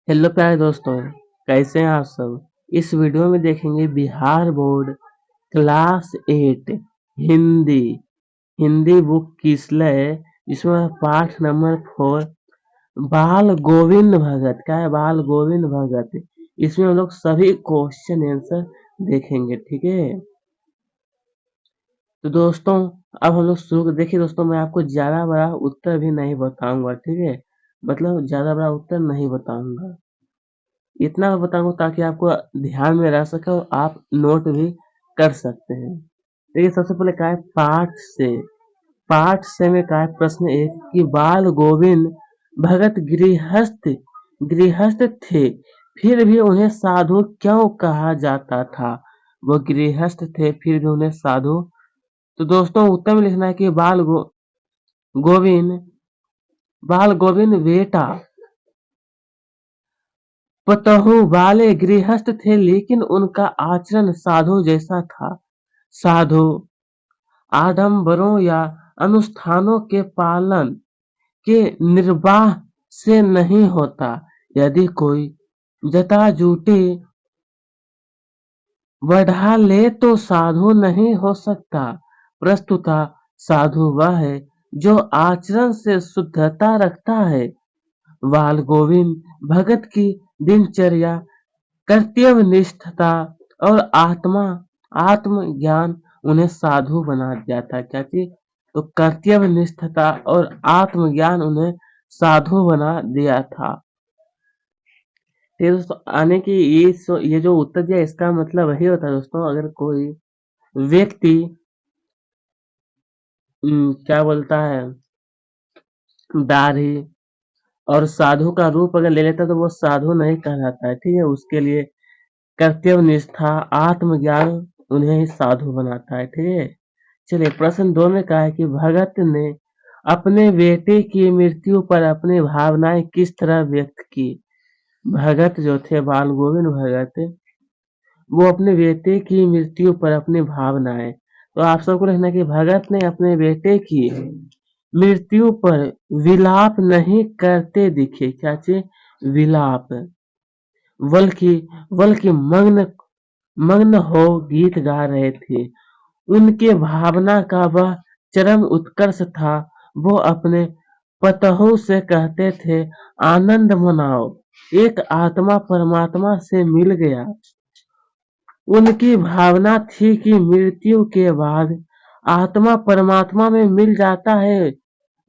Hello प्यारे दोस्तों, कैसे हैं आप सब। इस वीडियो में देखेंगे Bihar board class 8 Hindi Hindi book की स्लय, इसमें पाठ नंबर 4 बाल गोविंद भगत। क्या है? बाल गोविंद भगत। इसमें हम लोग सभी क्वेश्चन आंसर देखेंगे, ठीक है। तो दोस्तों, अब हम लोग शुरू। देखिए दोस्तों, मैं आपको ज्यादा बड़ा उत्तर भी नहीं बताऊंगा, ठीक है। मतलब ज्यादा बड़ा उत्तर नहीं बताऊंगा, इतना मैं बताऊंगा ताकि आपको ध्यान में रह सके और आप नोट भी कर सकते हैं। देखिए, सबसे पहले क्या है, पाठ से में क्या है, प्रश्न एक कि बाल गोविंद भगत गृहस्थ थे, फिर भी उन्हें साधु क्यों कहा जाता था। वो गृहस्थ थे फिर भी उन्हें साधु। तो दोस्तों, उत्तर में लिखना है कि गोविंद बाल गोविंद बेटा पतहु वाले गृहस्थ थे, लेकिन उनका आचरण साधु जैसा था। साधु आडंबरों या अनुष्ठानों के पालन के निर्वाह से नहीं होता। यदि कोई जटाजूटी बढ़ा ले तो साधु नहीं हो सकता। प्रस्तुता साधु वह है जो आचरण से शुद्धता रखता है। बाल गोविंद भगत की दिनचर्या कर्तव्यनिष्ठता और आत्मज्ञान उन्हें साधु बना दिया था। क्या चीज? तो कर्तव्यनिष्ठता और आत्मज्ञान उन्हें साधु बना दिया था। फिर दोस्तों, आने की ये जो उत्तर दिया, इसका मतलब वही होता है दोस्तों, अगर कोई व्यक्ति क्या बोलता है, दाढ़ी और साधु का रूप अगर ले लेता है तो वो साधु नहीं कहलाता है, ठीक है। उसके लिए कर्तव्य निष्ठा आत्मज्ञान उन्हें ही साधु बनाता है, ठीक है। चलिए, प्रश्न 2 में कहा है कि भगत ने अपने बेटे की मृत्यु पर अपनी भावनाएं किस तरह व्यक्त की। भगत जो थे, बाल गोविंद भगत, वो अपने बेटे की मृत्यु पर अपनी भावनाएं, तो आप सबको लिखना है कि भगत ने अपने बेटे की मृत्यु पर विलाप नहीं करते दिखे। क्या चीज? विलाप, बल्कि बल्कि मग्न हो गीत गा रहे थे। उनके भावना का वह चरम उत्कर्ष था। वो अपने पतहु से कहते थे, आनंद मनाओ, एक आत्मा परमात्मा से मिल गया। उनकी भावना थी कि मृत्यु के बाद आत्मा परमात्मा में मिल जाता है,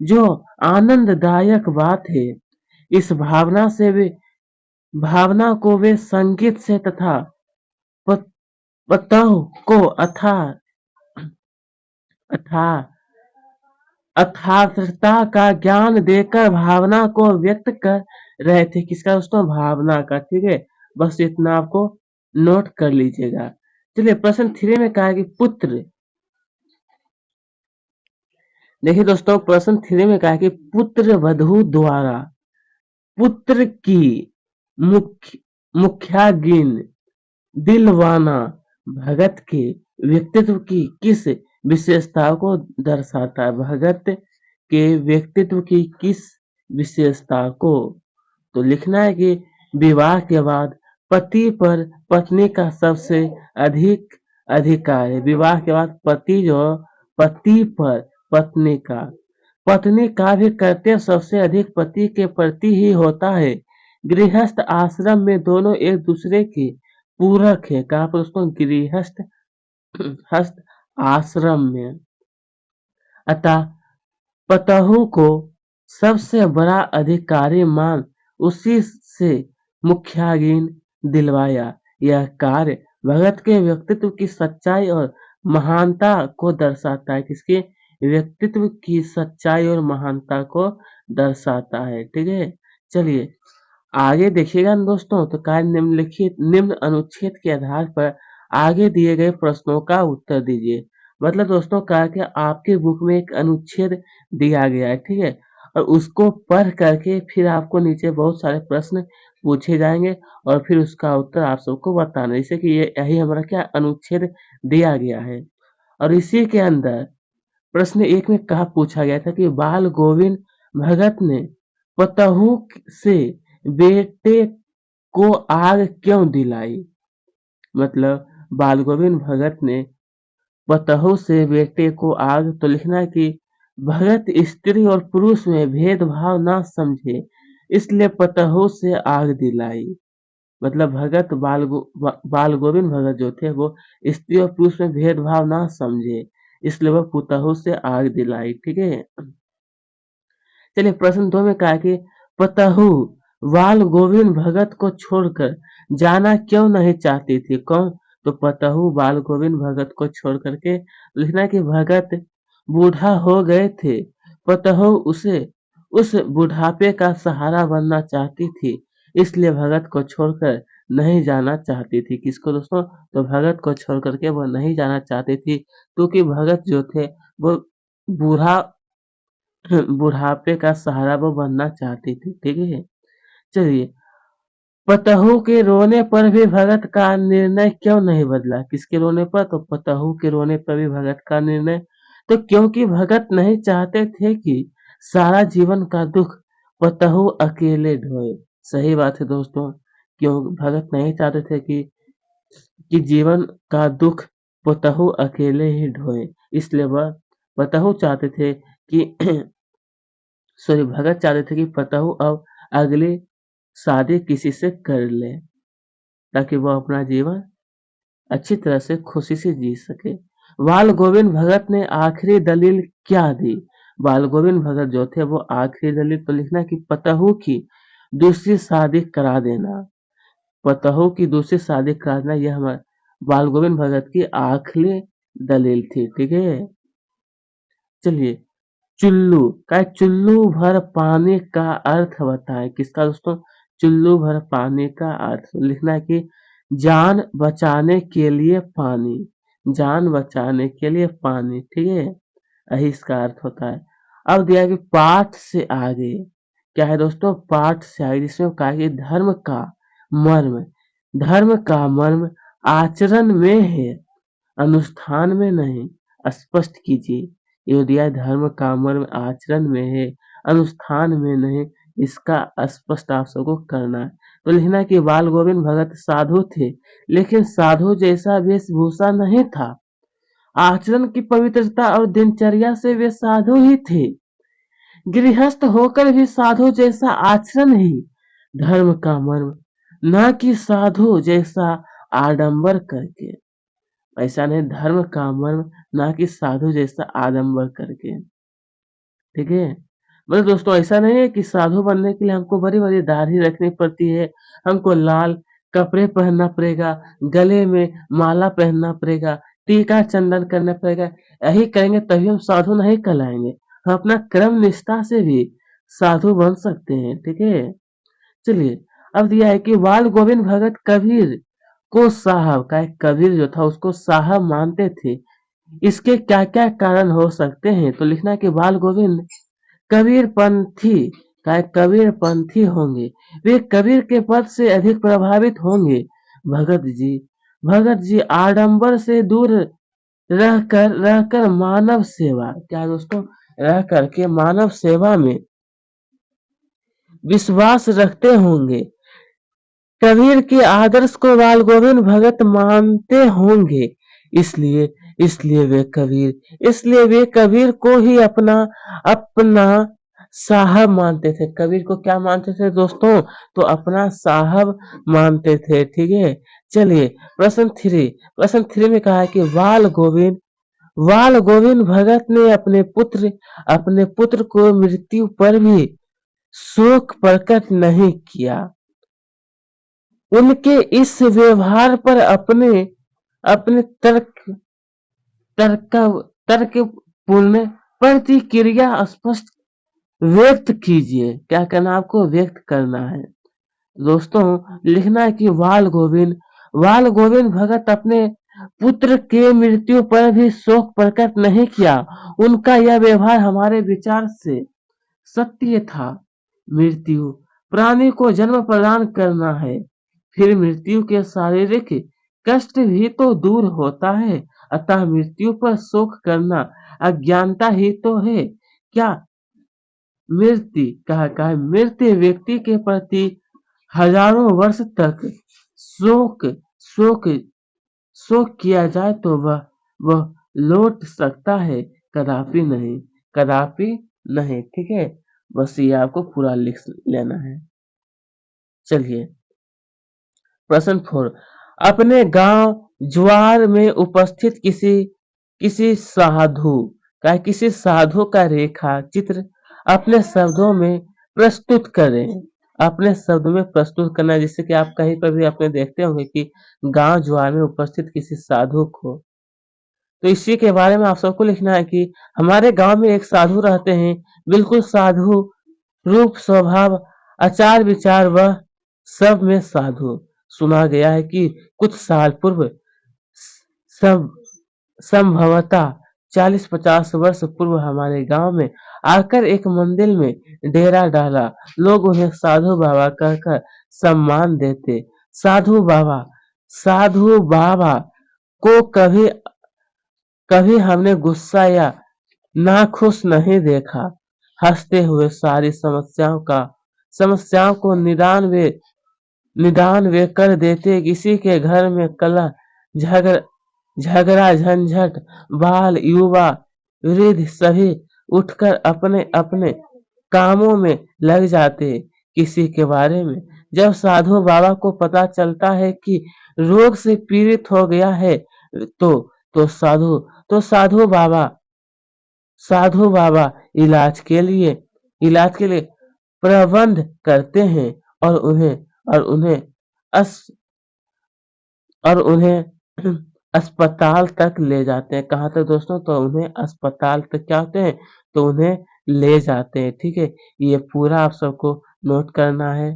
जो आनंददायक बात है। इस भावना को वे संगीत से तथा पतहु को अथा अथार्थता का ज्ञान देकर भावना को व्यक्त कर रहे थे। किसका दोस्तों? भावना का, ठीक है। बस इतना आपको नोट कर लीजिएगा। चलिए, प्रश्न 3 में कहा है कि पुत्र। देखिए दोस्तों, प्रश्न 3 में कहा है कि पुत्र वधू द्वारा पुत्र की मुख्य मुख्यागिन दिलवाना भगत के व्यक्तित्व की किस विशेषता को दर्शाता है। भगत के व्यक्तित्व की किस विशेषता को? तो लिखना है कि विवाह के बाद पति पर पत्नी का सबसे अधिक अधिकार है। विवाह के बाद पति पर पत्नी का भी कर्तव्य सबसे अधिक पति के प्रति ही होता है। गृहस्थ आश्रम में दोनों एक दूसरे के पूरक है। कहाँ पर दोस्तों? गृहस्थ हस्त आश्रम में। अतः पतहु को सबसे बड़ा अधिकारी मान उसी से मुख्यागिन दिलवाया। यह कार्य भगत के व्यक्तित्व की सच्चाई और महानता को दर्शाता है। किसके? व्यक्तित्व की सच्चाई और महानता को दर्शाता है, ठीक है। चलिए, आगे देखिएगा दोस्तों, तो कार्य निम्न अनुच्छेद के आधार पर आगे दिए गए प्रश्नों का उत्तर दीजिए। मतलब दोस्तों, कहा कि आपके बुक में एक अनुच्छेद दिया गया है, ठीक है, और उसको पढ़ करके फिर आपको नीचे बहुत सारे प्रश्न पूछे जाएंगे और फिर उसका उत्तर आप सबको बताना है। जैसे कि ये यही हमारा क्या अनुच्छेद दिया गया है। और इसी के अंदर प्रश्न 1 में कहा पूछा गया था कि बाल गोविंद भगत ने पतहु से बेटे को आग क्यों दिलाई? मतलब बाल गोविंद भगत ने पतहू से बेटे को आग, तो लिखना है कि भगत स्त्री और पुरुष में भेदभाव ना समझे, इसलिए पतहू से आग दिलाई। मतलब भगत बाल गोविंद भगत जो थे वो स्त्री और पुरुष में भेदभाव ना समझे, इसलिए वह पुतहू से आग दिलाई। ठीक है, चलिए प्रश्न 2 में कहा है कि पतहू बाल गोविंद भगत को छोड़कर जाना क्यों नहीं चाहती थी? कौन? तो पतहू बाल गोविंद भगत को छोड़ करके, लिखना है कि भगत बूढ़ा हो गए थे, पतहू उसे उस बुढ़ापे का सहारा बनना चाहती थी, इसलिए भगत को छोड़कर नहीं जाना चाहती थी। किसको दोस्तों? तो भगत को छोड़ करके वो नहीं जाना चाहती थी, क्योंकि भगत जो थे वो बूढ़ा बुढ़ापे का सहारा वो बनना चाहती थी। ठीक है, चलिए पतहू के रोने पर भी भगत का निर्णय क्यों नहीं बदला? किसके रोने पर? तो पतहू के रोने पर भी भगत का निर्णय, तो क्योंकि भगत नहीं चाहते थे कि सारा जीवन का दुख पतहू अकेले ढोए। सही बात है दोस्तों, क्यों भगत नहीं चाहते थे कि जीवन का दुख पतहू अकेले ही ढोए, इसलिए वह पतहू चाहते थे कि सॉरी भगत चाहते थे कि पतहू अब अगली शादी किसी से कर ले, ताकि वह अपना जीवन अच्छी तरह से खुशी से जी सके। बाल गोविंद भगत ने आखिरी दलील क्या दी? बाल गोविंद भगत जो थे वो आखिरी दलील, तो लिखना कि पतहू की दूसरी शादी करा देना। पतहू की दूसरी शादी करा देना, यह हमारे बाल गोविंद भगत की आखिरी दलील थी। ठीक है, चलिए चुल्लू का चुल्लू भर पानी का अर्थ बताएं। किसका दोस्तों? चुल्लू भर पानी का अर्थ लिखना है कि जान बचाने के लिए पानी, जान बचाने के लिए पानी। ठीक है, यही इसका अर्थ होता है। अब दिया है कि पाठ से आगे क्या है दोस्तों? पाठ से आगे जिसमें कहा है कि मर्म धर्म का मर्म आचरण में है, अनुष्ठान में नहीं, स्पष्ट कीजिए। ये दिया है धर्म का मर्म आचरण में है, अनुष्ठान में नहीं, इसका स्पष्ट आप सबको करना है। तो लिखना है कि बाल गोविंद भगत साधु थे, लेकिन साधु जैसा वेशभूषा नहीं था। आचरण की पवित्रता और दिनचर्या से वे साधु ही थे। गृहस्थ होकर भी साधु जैसा आचरण ही धर्म का मर्म, न कि साधु जैसा आडंबर करके। ऐसा नहीं, धर्म का मर्म ना कि साधु जैसा आडंबर करके। ठीक है, मतलब दोस्तों ऐसा नहीं है कि साधु बनने के लिए हमको बड़ी बड़ी दाढ़ी रखनी पड़ती है, हमको लाल कपड़े पहनना पड़ेगा, गले में माला पहनना पड़ेगा, टीका चंदन करना पड़ेगा। यही करेंगे तभी हम साधु नहीं कहलाएंगे, हम अपना कर्म निष्ठा से भी साधु बन सकते हैं। ठीक है, चलिए अब दिया है कि बाल गोविंद भगत कबीर को साहब का, कबीर जो था उसको साहब मानते थे, इसके क्या क्या कारण हो सकते हैं? तो लिखना है कि बाल गोविंद कबीर पंथी का कबीर पंथी होंगे, वे कबीर के पद से अधिक प्रभावित होंगे। भगत जी आडंबर से दूर रहकर मानव सेवा, क्या दोस्तों? रह करके मानव सेवा में विश्वास रखते होंगे। कबीर के आदर्श को बाल गोविंद भगत मानते होंगे, इसलिए इसलिए वे कबीर को ही अपना अपना साहब मानते थे। कबीर को क्या मानते थे दोस्तों? तो अपना साहब मानते थे। ठीक है, चलिए प्रश्न थ्री में कहा है कि बाल गोविंद भगत ने अपने पुत्र को मृत्यु पर भी शोक प्रकट नहीं किया। उनके इस व्यवहार पर अपने तर्क तर्कपूर्ण प्रतिक्रिया स्पष्ट व्यक्त कीजिए। क्या करना आपको? व्यक्त करना है। दोस्तों लिखना है कि बाल गोविंद भगत अपने पुत्र के मृत्यु पर भी शोक प्रकट नहीं किया। उनका यह व्यवहार हमारे विचार से सत्य था। मृत्यु प्राणी को जन्म प्रदान करना है, फिर मृत्यु के शारीरिक कष्ट भी तो दूर होता है, अतः मृत्यु पर शोक करना अज्ञानता ही तो है। क्या मृत्यु व्यक्ति के प्रति हजारों वर्ष तक शोक शोक शोक किया जाए तो वह लौट सकता है, कदापि नहीं, कदापि नहीं। ठीक है, बस ये आपको पूरा लिख लेना है। चलिए प्रश्न 4, अपने गांव ज्वार में उपस्थित किसी साधु का रेखा चित्र अपने शब्दों में प्रस्तुत करें। अपने शब्द में प्रस्तुत करना, जिससे कि आप कहीं पर भी अपने देखते होंगे कि गांव ज्वार में उपस्थित किसी साधु को, तो इसी के बारे में आप सबको लिखना है कि हमारे गांव में एक साधु रहते हैं, बिल्कुल साधु रूप स्वभाव आचार विचार वह सब में साधु। सुना गया है कि कुछ साल पूर्व सब संभवतः 40-50 वर्ष पूर्व हमारे गांव में आकर एक मंदिर में डेरा डाला। लोग उन्हें साधु बाबा कहकर सम्मान देते। साधु बाबा साधु बाबा को कभी कभी हमने गुस्सा या नाखुश नहीं देखा। हंसते हुए सारी समस्याओं को निदान वे कर देते। किसी के घर में कलह झगड़ा झगड़ा झंझट, बाल युवा वृद्ध सभी उठकर अपने अपने कामों में लग जाते। किसी के बारे में जब साधु बाबा को पता चलता है कि रोग से पीड़ित हो गया है, तो तो साधु तो साधु बाबा इलाज के लिए प्रबंध करते हैं और उन्हें अस और उन्हें अस्पताल तक ले जाते हैं। कहाँ तक दोस्तों? तो उन्हें अस्पताल तक क्या होते हैं? तो उन्हें ले जाते हैं। ठीक है, ये पूरा आप सबको नोट करना है।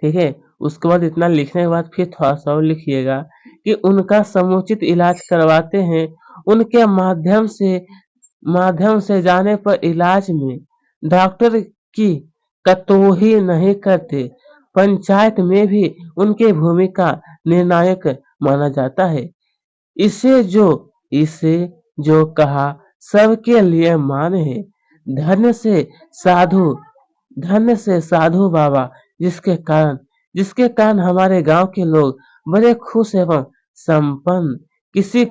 ठीक है, उसके बाद इतना लिखने के बाद फिर थोड़ा सा और लिखिएगा कि उनका समुचित इलाज करवाते हैं। उनके माध्यम से जाने पर इलाज में डॉक्टर की कतौही नहीं करते। पंचायत में भी उनकी भूमिका निर्णायक माना जाता है। इसे जो इसे जो कहा सबके लिए मान है। धन्य से साधु धन्य से साधु बाबा, जिसके कारण हमारे गांव के लोग बड़े खुश एवं संपन्न। किसी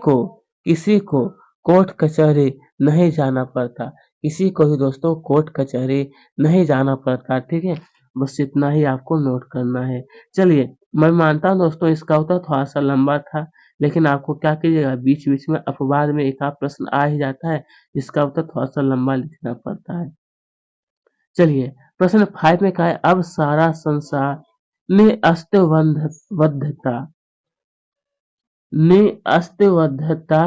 को कोर्ट कचहरी नहीं जाना पड़ता। किसी को भी दोस्तों कोर्ट कचहरी नहीं जाना पड़ता। ठीक है, बस इतना ही आपको नोट करना है। चलिए, मैं मानता हूँ दोस्तों इसका उत्तर थोड़ा सा लंबा था, लेकिन आपको क्या कीजिएगा, बीच बीच में अपवाद में एक आध प्रश्न आ ही जाता है, जिसका उत्तर थोड़ा सा लंबा लिखना पड़ता है। चलिए प्रश्न 5 में कहा है, अब सारा संसार निअस्तवद्धता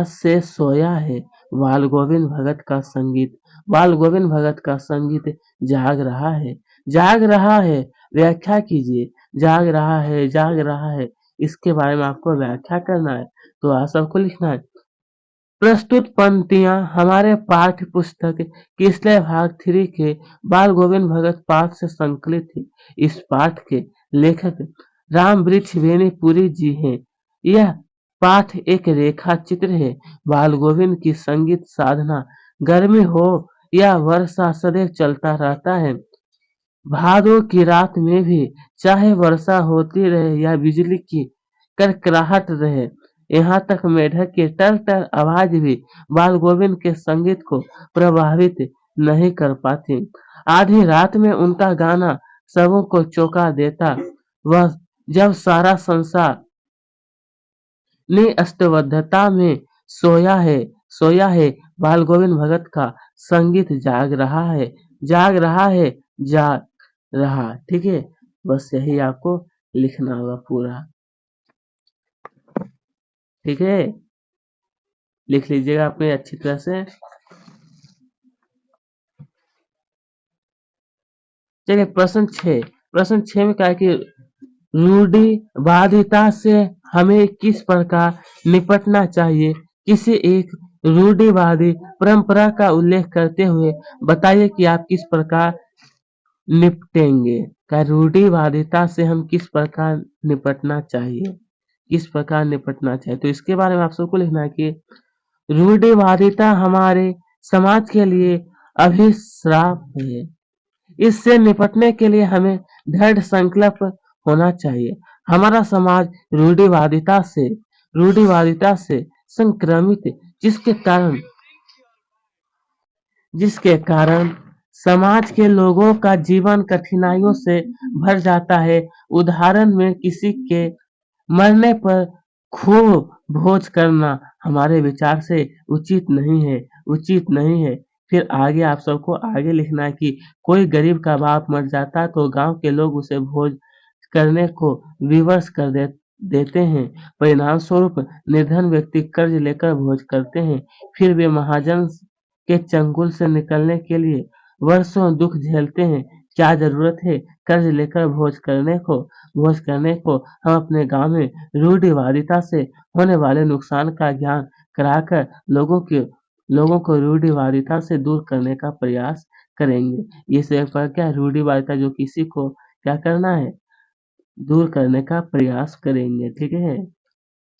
से सोया है। बाल गोविंद भगत का संगीत जाग रहा है। व्याख्या कीजिए। जाग रहा है, इसके बारे में आपको व्याख्या करना है। तो आप सबको लिखना है। प्रस्तुत पंक्तियां हमारे पाठ्य पुस्तक किसलय भाग 3 के बाल गोविंद भगत पाठ से संकलित है। इस पाठ के लेखक रामवृक्ष बेनीपुरी जी हैं। यह पाठ एक रेखा चित्र है। बाल गोविंद की संगीत साधना गर्मी हो या वर्षा सदैव चलता रहता है। भादों की रात में भी चाहे वर्षा होती रहे या बिजली की कड़कड़ाहट रहे, यहाँ तक मेढक की टर टर आवाज भी बाल गोविंद के संगीत को प्रभावित नहीं कर पाती। आधी रात में उनका गाना सबों को चौंका देता। वह जब सारा संसार निस्तब्धता में सोया है, बाल गोविंद भगत का संगीत जाग रहा है। ठीक है, बस यही आपको लिखना होगा पूरा। ठीक है, लिख लीजिएगा अपने अच्छी तरह से। चलिए प्रश्न 6 में क्या है कि रूढ़िवादिता से हमें किस प्रकार निपटना चाहिए। किसी एक रूढ़िवादी परंपरा का उल्लेख करते हुए बताइए कि आप किस प्रकार निपटेंगे। क्या रूढ़िवादिता से हम किस प्रकार निपटना चाहिए, तो इसके बारे में आप सबको लिखना है कि रूढ़िवादिता हमारे समाज के लिए अभिशाप है। इससे निपटने के लिए हमें दृढ़ संकल्प होना चाहिए। हमारा समाज रूढ़िवादिता से संक्रमित, जिसके कारण समाज के लोगों का जीवन कठिनाइयों से भर जाता है। उदाहरण में किसी के मरने पर खूब भोज करना हमारे विचार से उचित नहीं है। फिर आगे आप सबको आगे लिखना है कि कोई गरीब का बाप मर जाता है तो गांव के लोग उसे भोज करने को विवश कर देते हैं। परिणाम स्वरूप निर्धन व्यक्ति कर्ज लेकर भोज करते हैं। फिर वे महाजन के चंगुल से निकलने के लिए वर्षों दुख झेलते हैं। क्या जरूरत है कर्ज लेकर भोज करने को। हम अपने गांव में रूढ़िवादिता से होने वाले नुकसान का ज्ञान कराकर लोगों को रूढ़िवादिता से दूर करने का प्रयास करेंगे। ये सब पर क्या रूढ़िवादिता जो किसी को क्या करना है, दूर करने का प्रयास करेंगे। ठीक है,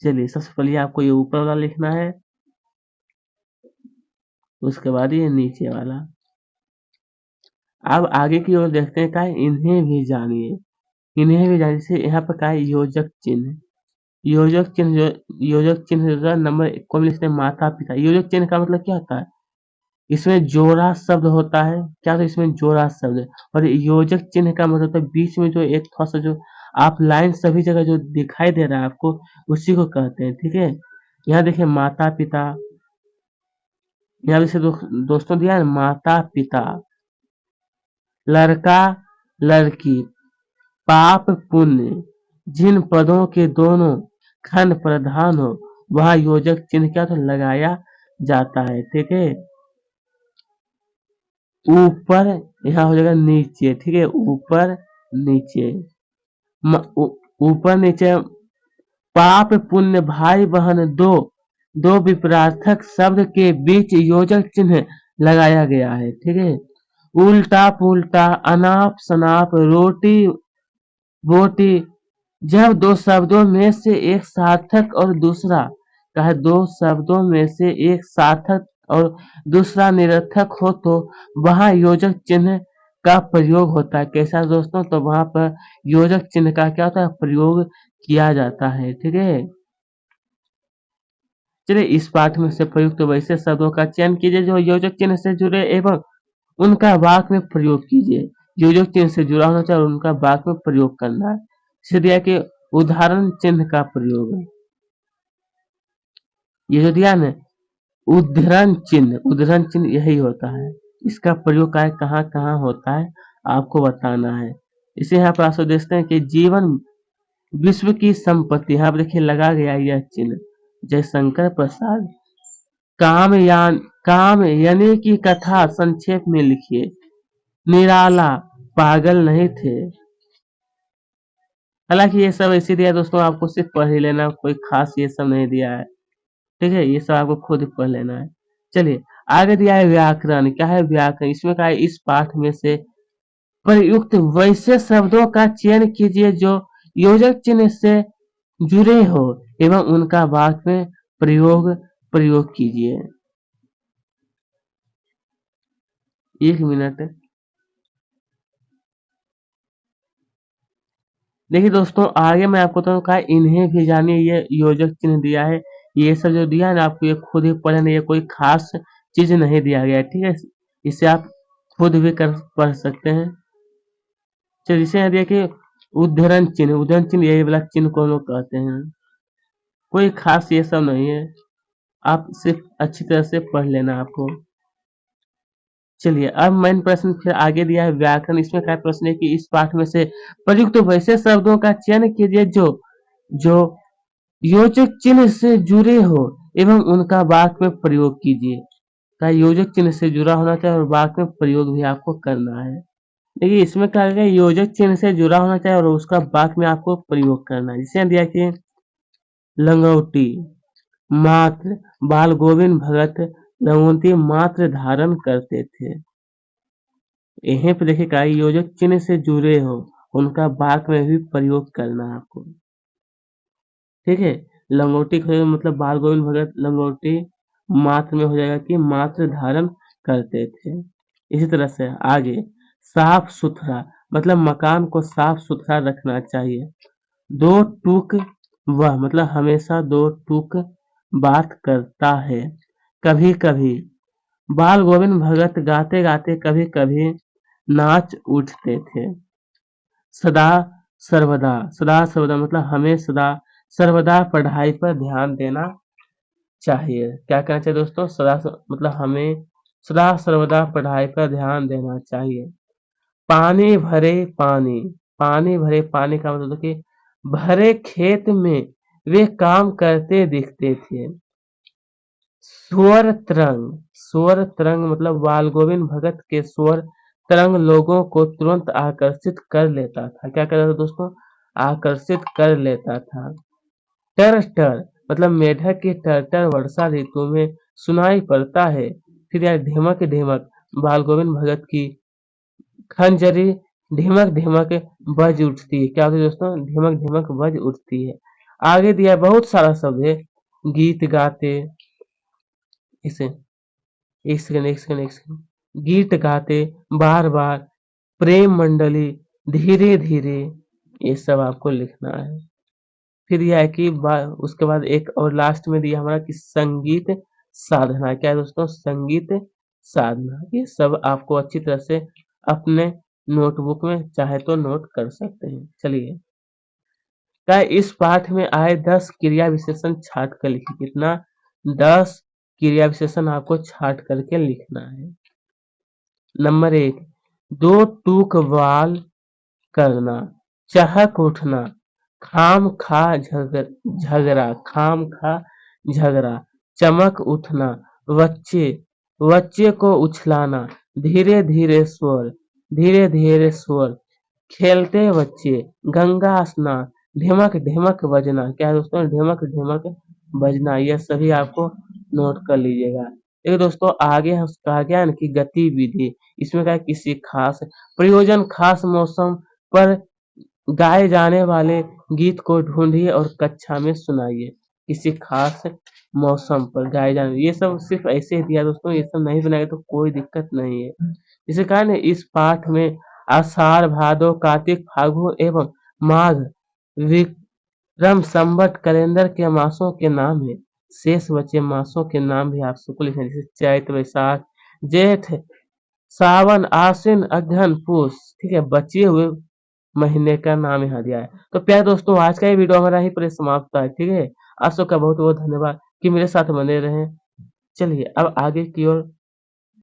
चलिए सबसे पहले आपको ये ऊपर वाला लिखना है, उसके बाद ये नीचे वाला। अब आगे की ओर देखते हैं, क्या है, इन्हें भी जानिए। से यहाँ पर क्या है, योजक चिन्ह का नंबर को लिखते हैं माता पिता। योजक चिन्ह का मतलब क्या होता है, इसमें जोड़ा शब्द होता है। क्या, तो इसमें जोड़ा शब्द है। और योजक चिन्ह का मतलब होता है बीच में जो एक थोड़ा सा जो आप लाइन सभी जगह जो दिखाई दे रहा है आपको, उसी को कहते हैं। ठीक है, यहाँ देखिए माता पिता, यहाँ जैसे दोस्तों दिया है माता पिता, लड़का लड़की, पाप पुण्य, जिन पदों के दोनों खंड प्रधान हो वहां योजक चिन्ह क्या तो लगाया जाता है। ठीक है, ऊपर यहाँ हो जाएगा नीचे। ठीक है, ऊपर नीचे, ऊपर नीचे, पाप पुण्य भाई बहन दो विपरार्थक शब्द के बीच योजक चिन्ह लगाया गया है। ठीक है, उल्टा पुल्टा, अनाप शनाप, रोटी बोटी, जब दो शब्दों में से एक सार्थक और दूसरा कहा दो शब्दों में से एक सार्थक और दूसरा निरर्थक हो तो वहां योजक चिन्ह का प्रयोग होता है। कैसा दोस्तों, तो वहां पर योजक चिन्ह का क्या होता है, प्रयोग किया जाता है। ठीक है, चलिए इस पाठ में से प्रयुक्त वैसे शब्दों का चयन कीजिए जो योजक चिन्ह से जुड़े एवं उनका वाक्य में प्रयोग कीजिए। योजक चिन्ह से जुड़ा होना चाहिए और उनका वाक्य में प्रयोग करना है। इसे दिया कि उदाहरण चिन्ह का प्रयोग है। ये जो दिया ना उद्धरण चिन्ह यही होता है। इसका प्रयोग कहाँ कहाँ होता है आपको बताना है। इसे यहाँ पर आप देखते हैं कि जीवन विश्व की संपत्ति, यहाँ पर देखिए लगा गया यह चिन्ह। जयशंकर प्रसाद, काम यानी की कथा संक्षेप में लिखिए। निराला, पागल नहीं थे। हालांकि ये सब ऐसे दिया दोस्तों, आपको सिर्फ पढ़ ही लेना, कोई खास ये सब नहीं दिया है। ठीक है, ये सब आपको खुद पढ़ लेना है। चलिए आगे दिया है व्याकरण। क्या है व्याकरण, इसमें क्या है, इस पाठ में से प्रयुक्त वैसे शब्दों का चयन कीजिए जो योजक चिन्ह से जुड़े हो एवं उनका वाक्य में प्रयोग कीजिए। 1 मिनट। देखिए दोस्तों, आगे मैं आपको तो कहा इन्हें भी जानिए, ये योजक चिन्ह दिया है। ये सब जो दिया है ना आपको, ये खुद ही पढ़ना, ये कोई खास चीज नहीं दिया गया है। ठीक है, इसे आप खुद भी पढ़ सकते हैं। चलिए इसे यहाँ दिया कि उद्धरण चिन्ह यही वाला चिन्ह को हम लोग कहते हैं। कोई खास ये सब नहीं है, आप सिर्फ अच्छी तरह से पढ़ लेना आपको। चलिए अब मेन प्रश्न फिर आगे दिया है व्याकरण। इसमें क्या प्रश्न है कि इस पाठ में से प्रयुक्त वैसे शब्दों का चयन कीजिए जो योजक चिन्ह से जुड़े हो एवं उनका वाक्य में प्रयोग कीजिए। का योजक चिन्ह से जुड़ा होना चाहिए और वाक्य में प्रयोग भी आपको करना है। देखिए इसमें क्या है, योजक चिन्ह से जुड़ा होना चाहिए और उसका वाक्य में आपको प्रयोग करना है। जिसे दिया कि लंगोटी, मात्र, बाल गोविंद भगत लंगोटी मात्र धारण करते थे। यहीं पे देखिए का योजक चिन्ह से जुड़े हो, उनका वाक्य में भी प्रयोग करना है आपको। ठीक है, लंगोटी का मतलब बाल गोविंद भगत लंगोटी मात्र में हो जाएगा कि मात्र धारण करते थे। इसी तरह से आगे साफ सुथरा मतलब मकान को साफ सुथरा रखना चाहिए। दो टूक वह मतलब हमेशा दो टूक बात करता है। कभी कभी बाल गोविंद भगत गाते गाते कभी कभी नाच उठते थे। सदा सर्वदा सदा सर्वदा मतलब हमें सदा सर्वदा पढ़ाई पर ध्यान देना चाहिए। क्या कहना चाहिए दोस्तों? मतलब हमें सदा सर्वदा पढ़ाई पर ध्यान देना चाहिए। पानी भरे पानी पानी भरे पानी का मतलब कि भरे खेत में वे काम करते दिखते थे। स्वर तरंग मतलब बाल गोविंद भगत के स्वर तरंग लोगों को तुरंत आकर्षित कर लेता था। क्या कर रहा था दोस्तों? आकर्षित कर लेता था। टर टर मतलब मेढक की टर वर्षा ऋतु में सुनाई पड़ता है। फिर यार ढिमक ढिमक बाल गोविंद भगत की खंजरी ढिमक ढिमक बज उठती है। क्या होती है दोस्तों? ढिमक ढिमक बज उठती है। आगे दिया है बहुत सारा शब्द है। गीत गाते इसे एक सेकंड गीत गाते बार बार प्रेम मंडली धीरे धीरे ये सब आपको लिखना है। फिर यह है कि उसके बाद एक और लास्ट में दिया हमारा कि संगीत साधना। क्या है दोस्तों? संगीत साधना। ये सब आपको अच्छी तरह से अपने नोटबुक में चाहे तो नोट कर सकते हैं। चलिए क्या इस पाठ में आए 10 क्रिया विशेषण छाट कर लिखिए। कितना? 10 क्रिया विशेषण आपको छाट करके लिखना है। नंबर 1 दो टूक बाल करना, चहक उठना, खाम खा झगड़ा, चमक उठना, बच्चे बच्चे को उछलाना, धीरे धीरे स्वर, खेलते बच्चे, गंगा स्नान, ढिमक ढिमक बजना। क्या है दोस्तों? ढिमक ढिमक बजना। यह सभी आपको नोट कर लीजिएगा। देखिए दोस्तों आगे कहा गया है ना कि गतिविधि। इसमें क्या है? किसी खास प्रयोजन खास मौसम पर गाए जाने वाले गीत को ढूंढिए और कक्षा में सुनाइए। किसी खास मौसम पर गाए जाने ये सब सिर्फ ऐसे ही दिया दोस्तों। ये सब नहीं बनाएंगे तो कोई दिक्कत नहीं है। इसी कारण इस पाठ में आषाढ़ भादो कार्तिक फाल्गुन एवं माघ विक्रम संवत कैलेंडर के मासों के नाम है। शेष बचे मासों के नाम भी आप सबको लिखना है। जैसे चैत वैशाख जेठ सावन आश्विन अगहन पूस। ठीक है बचे हुए महीने का नाम यहाँ दिया है। तो प्यारे दोस्तों आज का ये वीडियो हमारा ही पर समाप्त है। ठीक है आप सबका बहुत बहुत धन्यवाद कि मेरे साथ बने रहे। चलिए अब आगे की ओर